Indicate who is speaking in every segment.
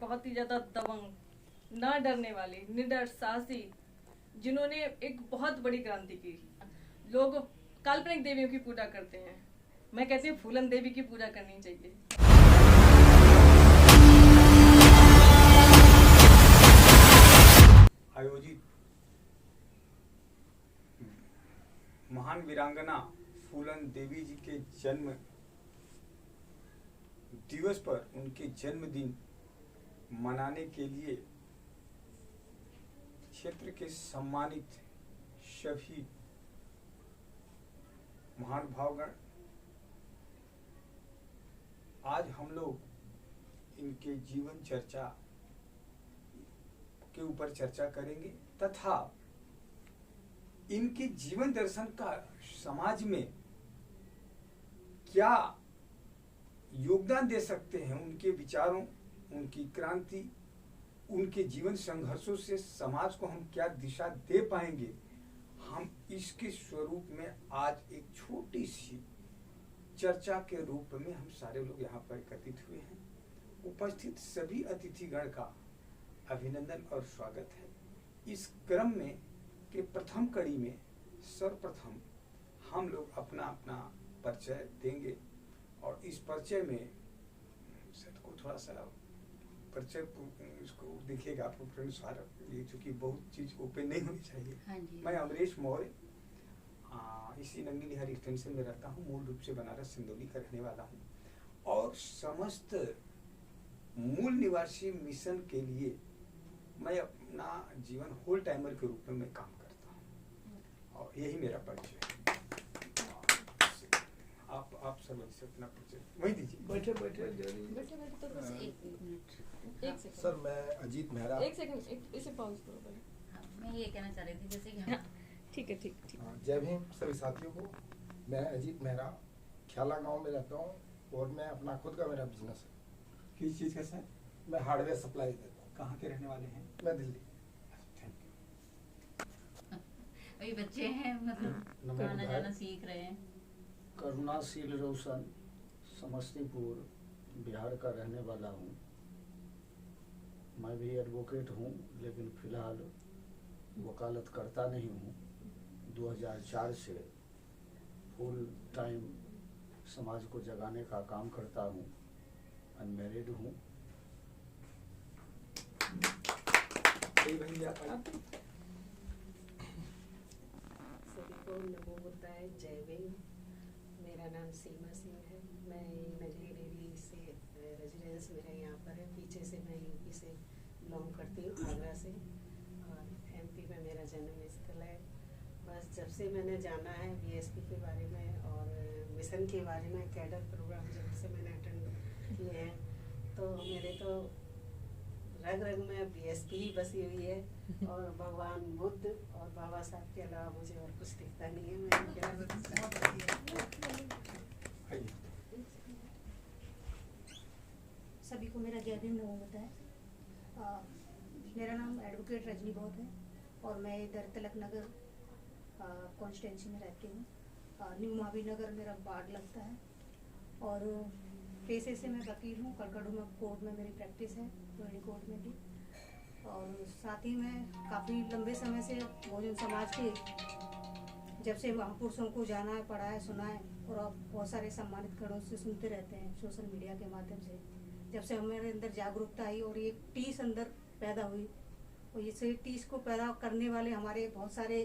Speaker 1: बहुत ही ज़्यादा दबंग, ना डरने वाले, निडर, साहसी, जिन्होंने एक बहुत बड़ी क्रांति की। लोग काल्पनिक देवियों की पूजा करते हैं, मैं कहती हूँ फूलन देवी की पूजा करनी चाहिए।
Speaker 2: आयोजित महान वीरांगना फूलन देवी जी के जन्म दिवस पर उनके जन्मदिन मनाने के लिए क्षेत्र के सम्मानित सभी महानुभावगण, आज हम लोग इनके जीवन चर्चा के ऊपर चर्चा करेंगे तथा इनके जीवन दर्शन का समाज में क्या योगदान दे सकते हैं, उनके विचारों, उनकी क्रांति, उनके जीवन संघर्षों से समाज को हम क्या दिशा दे पाएंगे, हम इसके स्वरूप में आज एक छोटी सी चर्चा के रूप में हम सारे लोग यहाँ पर एकत्रित हुए हैं। उपस्थित सभी अतिथिगण का अभिनंदन और स्वागत है। इस क्रम में के प्रथम कड़ी में सर्वप्रथम हम लोग अपना अपना परिचय देंगे और इस परिचय में सबको थोड़ा सा परिचय इसको देखिएगा अनुसार, ये चूँकि बहुत चीज़ ओपन नहीं होनी चाहिए।
Speaker 3: हाँ,
Speaker 2: मैं अमरीश मौर्य इसी नंगी निहार एक्सटेंशन में रहता हूँ, मूल रूप से बनारस सिंदौली का रहने वाला हूँ और समस्त मूल निवासी मिशन के लिए मैं अपना जीवन होल टाइमर के रूप में मैं काम करता हूँ और यही मेरा परिचय है। आप सब से अपना परिचय वही दीजिए।
Speaker 1: बैठे तो बस
Speaker 3: एक मिनट।
Speaker 1: एक सेकंड
Speaker 4: सर, मैं अजीत मेहरा।
Speaker 1: एक सेकंड इसे पॉज करो पहले।
Speaker 3: हाँ, मैं ये कहना चाह रही थी जैसे कि
Speaker 1: हाँ, ठीक है।
Speaker 4: जय भीम सभी साथियों को। मैं अजीत मेहरा ख्याला गांव में रहता हूँ और मैं अपना खुद का मेरा बिजनेस है।
Speaker 2: किस चीज़ का सर?
Speaker 4: मैं हार्डवेयर सप्लाई देता हूँ।
Speaker 2: कहाँ के रहने वाले हैं?
Speaker 4: मैं दिल्ली।
Speaker 2: Thank you.
Speaker 3: अभी बच्चे हैं, मतलब आना जाना सीख रहे हैं।
Speaker 5: करुणाशील रोशन, समस्तीपुर बिहार का रहने वाला हूँ। मैं भी एडवोकेट हूँ, लेकिन फिलहाल वकालत करता नहीं हूँ। 2004 से फुल टाइम समाज को जगाने का काम करता हूँ। अनमैरिड हूँ।
Speaker 6: सभी को नमो बुद्धाय, जय भीम। मेरा नाम सीमा सिंह है। मैं नगरी डेली से रेजिडेंस मेरा यहाँ पर है। पीछे से मैं यूपी से बिलोंग करती हूँ, आगरा से, और एमपी में मेरा जन्म स्थल है। बस जब से मैंने जाना है बीएसपी के बारे में और मिशन के बारे में, कैडर प्रोग्राम जब से मैंने अटेंड किए हैं, तो मेरे तो रग रग में बीएसपी ही बसी हुई है और भगवान बुद्ध और बाबा साहब के अलावा मुझे और कुछ दिखता नहीं है। मैं
Speaker 7: सभी को मेरा जय भीम नमो बताए। मेरा नाम एडवोकेट रजनी बहुत है और मैं इधर तिलक नगर कॉन्स्टिट्यूंसी में रहती हूँ। न्यू महावीर नगर मेरा वार्ड लगता है और पेशे से मैं वकील हूँ। कड़कड़ूमा कोर्ट में मेरी प्रैक्टिस है, रोहिणी कोर्ट में भी। और साथ ही मैं काफ़ी लंबे समय से बहुजन समाज के, जब से महापुरुषों को जाना है, पढ़ा है, सुना है और अब बहुत सारे सम्मानित खड़ों से सुनते रहते हैं सोशल मीडिया के माध्यम से। जब से हमारे अंदर जागरूकता आई और ये टीस अंदर पैदा हुई और इसे टीस को पैदा करने वाले हमारे बहुत सारे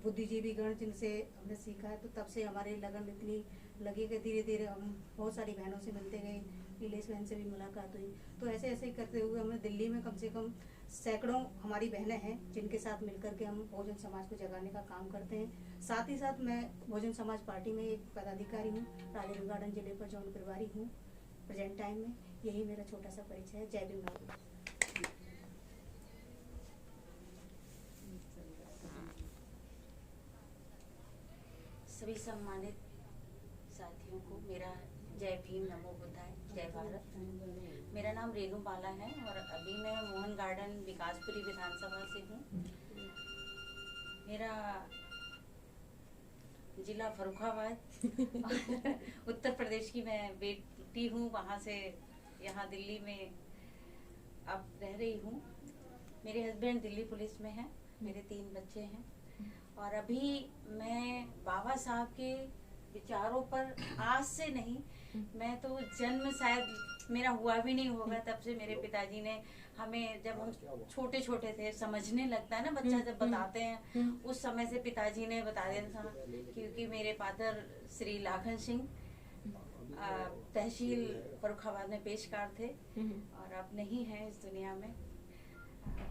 Speaker 7: बुद्धिजीवी गण जिनसे हमने सीखा है, तो तब से हमारे लगन इतनी लगी कि धीरे धीरे हम बहुत सारी बहनों से मिलते गए। नीलेश बहन से भी मुलाकात हुई, तो ऐसे ऐसे करते हुए हमें दिल्ली में कम से कम सैकड़ों हमारी बहनें हैं जिनके साथ मिलकर के हम बहुजन समाज को जगाने का काम करते हैं। साथ ही साथ मैं बहुजन समाज पार्टी में एक पदाधिकारी हूँ, राजेंद्र गार्डन जिले पर जौन प्रभारी हूँ प्रेजेंट टाइम में। यही मेरा छोटा सा परिचय है। जय भीम।
Speaker 3: सभी सम्मानित साथियों को मेरा जय भीम नमो बुद्धाय, जय भारत। मेरा नाम रेणु बाला है और अभी मैं मोहन गार्डन विकासपुरी विधानसभा से हूँ। मेरा जिला फर्रुखाबाद उत्तर प्रदेश की मैं बेटी हूँ, वहाँ से यहाँ दिल्ली में अब रह रही हूँ। मेरे हस्बैंड दिल्ली पुलिस में हैं, मेरे 3 बच्चे हैं और अभी मैं बाबा साहब के विचारों पर आज से नहीं, मैं तो जन्म शायद मेरा हुआ भी नहीं होगा तब से मेरे पिताजी ने हमें, जब हम छोटे छोटे थे, समझने लगता है ना बच्चा जब बताते हैं, उस समय से पिताजी ने बता दिया था। क्योंकि मेरे फादर श्री लाखन सिंह तहसील फर्रुखाबाद में पेशकार थे और अब नहीं है इस दुनिया में।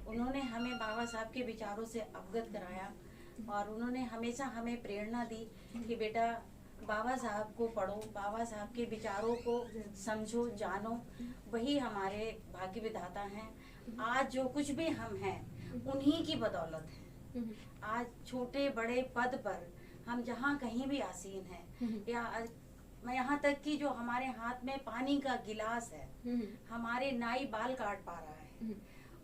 Speaker 3: उन्होंने हमें बाबा साहब के विचारों से अवगत कराया और उन्होंने हमेशा हमें प्रेरणा दी कि बेटा बाबा साहब को पढ़ो, बाबा साहब के विचारों को समझो, जानो, वही हमारे भाग्य विधाता हैं। आज जो कुछ भी हम हैं उन्हीं की बदौलत है। आज छोटे बड़े पद पर हम जहाँ कहीं भी आसीन हैं, या मैं यहाँ तक कि जो हमारे हाथ में पानी का गिलास है, हमारे नाई बाल काट पा रहा है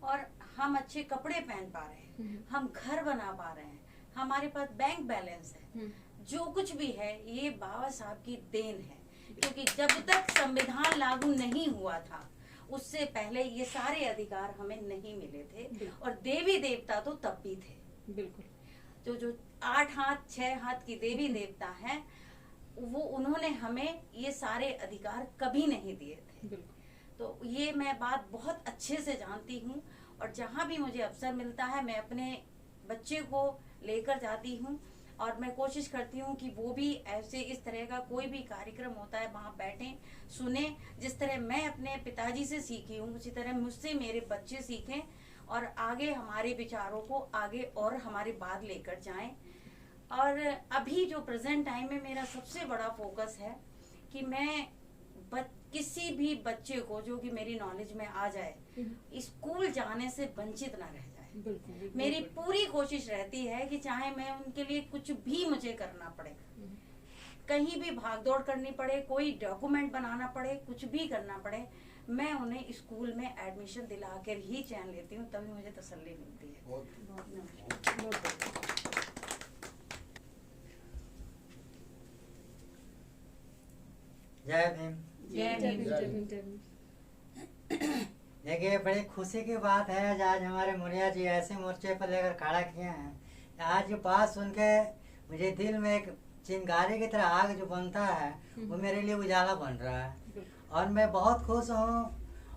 Speaker 3: और हम अच्छे कपड़े पहन पा रहे हैं, हम घर बना पा रहे हैं, हमारे पास बैंक बैलेंस है, जो कुछ भी है ये बाबा साहब की देन है। क्योंकि जब तक संविधान लागू नहीं हुआ था उससे पहले ये सारे अधिकार हमें नहीं मिले थे और देवी देवता तो तब भी थे। बिल्कुल। जो 8 हाथ 6 हाथ की देवी देवता हैं, वो उन्होंने हमें ये सारे अधिकार कभी नहीं दिए थे। तो ये मैं बात बहुत अच्छे से जानती हूँ और जहाँ भी मुझे अवसर मिलता है मैं अपने बच्चे को लेकर जाती हूँ और मैं कोशिश करती हूँ कि वो भी ऐसे इस तरह का कोई भी कार्यक्रम होता है वहाँ बैठें, सुने। जिस तरह मैं अपने पिताजी से सीखी हूँ उसी तरह मुझसे मेरे बच्चे सीखें और आगे हमारे विचारों को आगे और हमारे बाद लेकर जाएं। और अभी जो प्रेजेंट टाइम में मेरा सबसे बड़ा फोकस है कि मैं किसी भी बच्चे को जो कि मेरी नॉलेज में आ जाए, स्कूल जाने से वंचित ना रह जाए। मेरी पूरी कोशिश रहती है कि चाहे मैं उनके लिए कुछ भी मुझे करना पड़े, कहीं भी भागदौड़ करनी पड़े, कोई डॉक्यूमेंट बनाना पड़े, कुछ भी करना पड़े, मैं उन्हें स्कूल में एडमिशन दिलाकर ही चैन लेती हूँ, तभी मुझे तसल्ली मिलती है।
Speaker 8: जय भीम। देखिए, बड़ी खुशी की बात है आज हमारे मुनिया जी ऐसे मोर्चे पर लेकर खड़ा किए हैं। आज जो बात सुन के मुझे दिल में एक चिंगारी की तरह आग जो बनता है वो मेरे लिए उजाला बन रहा है और मैं बहुत खुश हूँ।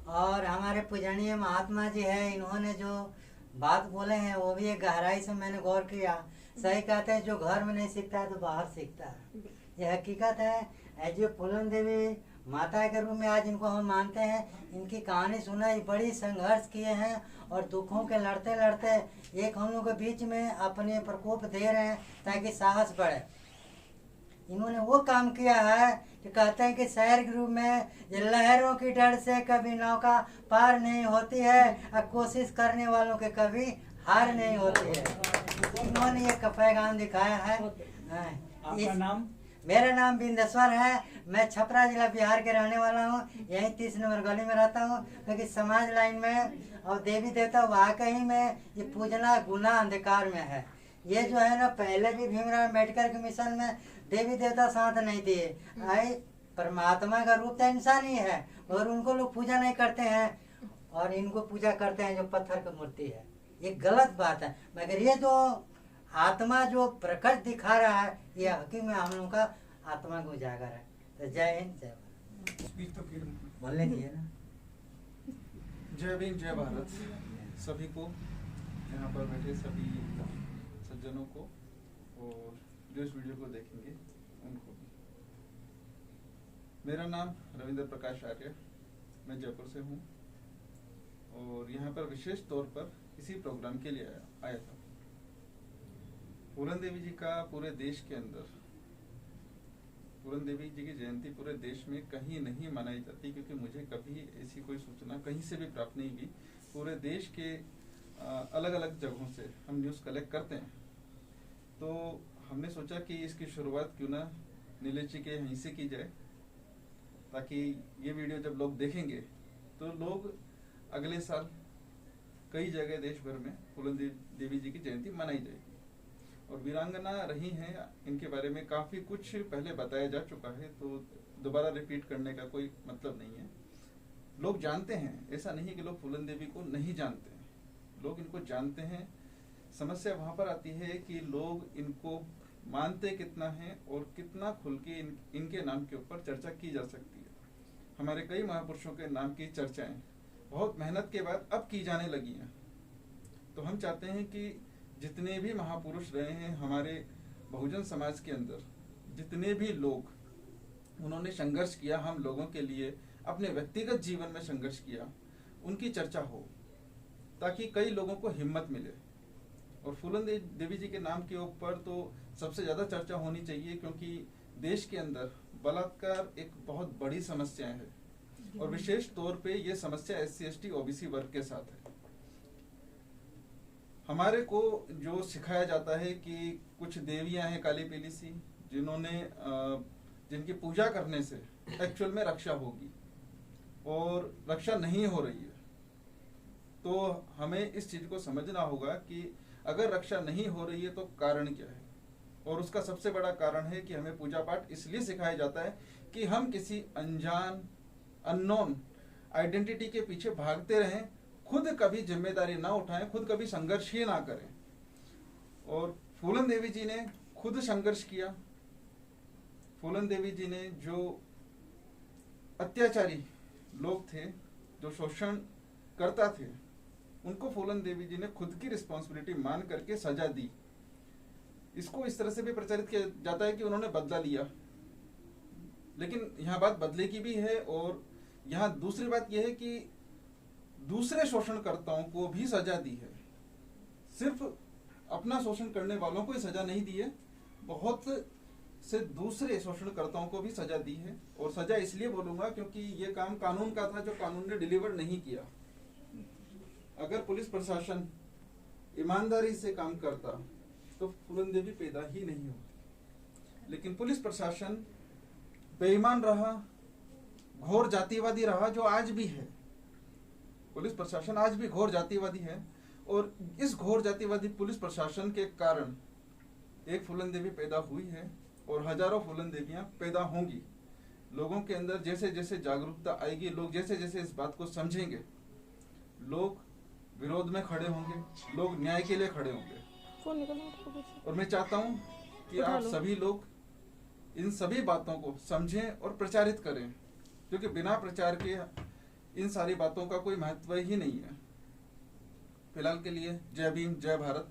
Speaker 8: और हमारे पूजनीय महात्मा जी है, इन्होंने जो बात बोले हैं वो भी एक गहराई से मैंने गौर किया। सही कहते हैं, जो घर में नहीं सीखता है तो बाहर सीखता है, ये हकीकत है। जो फूलन देवी माता के रूप में आज इनको हम मानते हैं, इनकी कहानी सुना, बड़ी संघर्ष किए हैं और दुखों के लड़ते लड़ते एक हम लोग के बीच में अपने प्रकोप दे रहे हैं ताकि साहस बढ़े। इन्होंने वो काम किया है कि कहते हैं कि शहर के रूप में लहरों की डर से कभी नौका पार नहीं होती है और कोशिश करने वालों के कभी हार नहीं होती है। इन्होंने ये पैगाम दिखाया है।
Speaker 2: आपका नाम?
Speaker 8: मेरा नाम बिंदेश्वर है। मैं छपरा जिला बिहार के रहने वाला हूँ। यहीं 30 नंबर गली में रहता हूँ क्योंकि समाज लाइन में और देवी देवता वाकई में ये पूजना गुनाह अंधकार में है। ये जो है ना, पहले भी भीमराव अम्बेडकर के मिशन में देवी देवता साथ नहीं दिए। आई परमात्मा का रूप तो इंसान ही है और उनको लोग पूजा नहीं करते हैं और इनको पूजा करते हैं जो पत्थर की मूर्ति है। ये गलत बात है। मगर ये जो आत्मा जो प्रकट दिखा रहा है, ये हकीम में हम लोग का आत्मा को उजागर है। तो जय हिंद, जय भारत।
Speaker 2: तो फिर
Speaker 8: बोलने दिए ना।
Speaker 9: जय भीम, जय भारत सभी को, यहाँ पर बैठे सभी सज्जनों को और जो इस वीडियो को देखेंगे उनको भी। मेरा नाम रविंद्र प्रकाश आर्य, मैं जयपुर से हूँ और यहाँ पर विशेष तौर पर इसी प्रोग्राम के लिए आया था। फूलन देवी जी का पूरे देश के अंदर, फूलन देवी जी की जयंती पूरे देश में कहीं नहीं मनाई जाती, क्योंकि मुझे कभी ऐसी कोई सूचना कहीं से भी प्राप्त नहीं हुई। पूरे देश के अलग अलग जगहों से हम न्यूज़ कलेक्ट करते हैं, तो हमने सोचा कि इसकी शुरुआत क्यों ना नीलेश जी के यहीं से की जाए, ताकि ये वीडियो जब लोग देखेंगे तो लोग अगले साल कई जगह देश भर में फूलन देवी जी की जयंती मनाई जाएगी। और वीरांगना रही हैं, इनके बारे में काफ़ी कुछ पहले बताया जा चुका है, तो दोबारा रिपीट करने का कोई मतलब नहीं है। लोग जानते हैं, ऐसा नहीं है कि लोग फूलन देवी को नहीं जानते हैं, लोग इनको जानते हैं। समस्या वहाँ पर आती है कि लोग इनको मानते कितना है और कितना खुल के इनके नाम के ऊपर चर्चा की जा सकती है। हमारे कई महापुरुषों के नाम की चर्चाएं बहुत मेहनत के बाद अब की जाने लगी हैं। तो हम चाहते हैं कि जितने भी महापुरुष रहे हैं हमारे बहुजन समाज के अंदर, जितने भी लोग उन्होंने संघर्ष किया हम लोगों के लिए, अपने व्यक्तिगत जीवन में संघर्ष किया, उनकी चर्चा हो ताकि कई लोगों को हिम्मत मिले। और फूलन देवी जी के नाम के ऊपर तो सबसे ज़्यादा चर्चा होनी चाहिए, क्योंकि देश के अंदर बलात्कार एक बहुत बड़ी समस्या है और विशेष तौर पे ये समस्या SC/ST OBC वर्ग के साथ है। हमारे को जो सिखाया जाता है कि कुछ देवियां हैं काली पीली सी, जिनकी पूजा करने से एक्चुअल में रक्षा होगी और रक्षा नहीं हो रही है। तो हमें इस चीज को समझना होगा कि अगर रक्षा नहीं हो रही है तो कारण क्या है। और उसका सबसे बड़ा कारण है कि हमें पूजा पाठ इसलिए सिखाया जाता है कि हम किसी अनजान अननोन आइडेंटिटी के पीछे भागते रहें, खुद कभी जिम्मेदारी ना उठाएं, खुद कभी संघर्ष ही ना करें। और फूलन देवी जी ने खुद संघर्ष किया। फूलन देवी जी ने जो अत्याचारी लोग थे, जो शोषण करता थे, उनको फूलन देवी जी ने खुद की रिस्पॉन्सिबिलिटी मान करके सजा दी। इसको इस तरह से भी प्रचारित किया जाता है कि उन्होंने बदला लिया, लेकिन यहाँ बात बदले की भी है। और यहाँ दूसरी बात यह है कि दूसरे शोषणकर्ताओं को भी सजा दी है, सिर्फ अपना शोषण करने वालों को ही सजा नहीं दी है, बहुत से दूसरे शोषणकर्ताओं को भी सजा दी है। और सजा इसलिए बोलूंगा क्योंकि ये काम कानून का था जो कानून ने डिलीवर नहीं किया। अगर पुलिस प्रशासन ईमानदारी से काम करता तो फूलन देवी पैदा ही नहीं होती, लेकिन पुलिस प्रशासन बेईमान रहा, घोर जातिवादी रहा, जो आज भी है। पुलिस प्रशासन आज भी घोर जातिवादी है और इस घोर जातिवादी पुलिस प्रशासन के कारण एक फूलन देवी पैदा हुई है और हजारों फूलन देवियां पैदा होंगी। लोगों के अंदर जैसे जैसे जागरूकता आएगी, लोग जैसे जैसे इस बात को समझेंगे, लोग विरोध में खड़े होंगे, लोग न्याय के लिए खड़े होंगे। और मैं चाहता हूं कि आप सभी लोग इन सभी बातों को समझें और प्रचारित करें, क्योंकि बिना प्रचार के इन सारी बातों का कोई महत्व ही नहीं है। फिलहाल के लिए जय भीम, जय भारत।